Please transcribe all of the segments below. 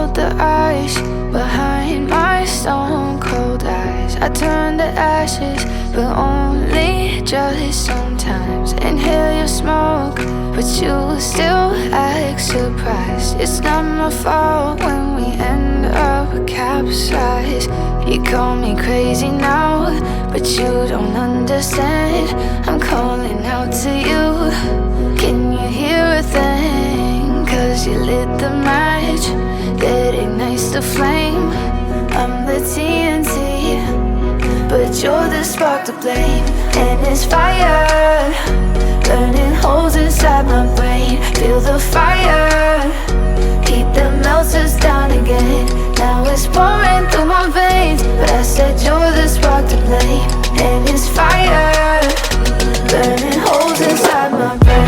melt the ice behind my stone cold eyes. I turn to ashes, but only just sometimes. Inhale your smoke, but you still act surprised. It's not my fault when we end up capsized. You call me crazy now, but you don't understand. I'm calling out to you. Can you hear a thing? 'Cause you lit the match that ignites the flame. I'm the TNT, but you're the spark to blame. And it's fire, burning holes inside my brain. Feel the fire, heat that melts us down again. Now it's pouring through my veins, but I said you're the spark to blame. And it's fire, burning holes inside my brain.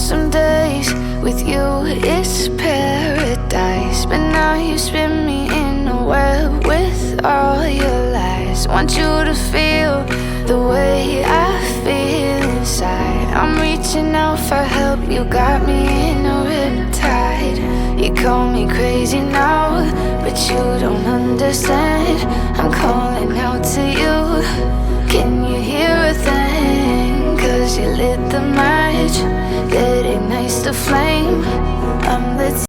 Some days with you it's paradise, but now you spin me in a web with all your lies. Want you to feel the way I feel inside. I'm reaching out for help, you got me in a riptide. You call me crazy now, but you don't understand. I'm calling out to you. Can you hear a thing? 'Cause you lit the match that ignites the flame. I'm the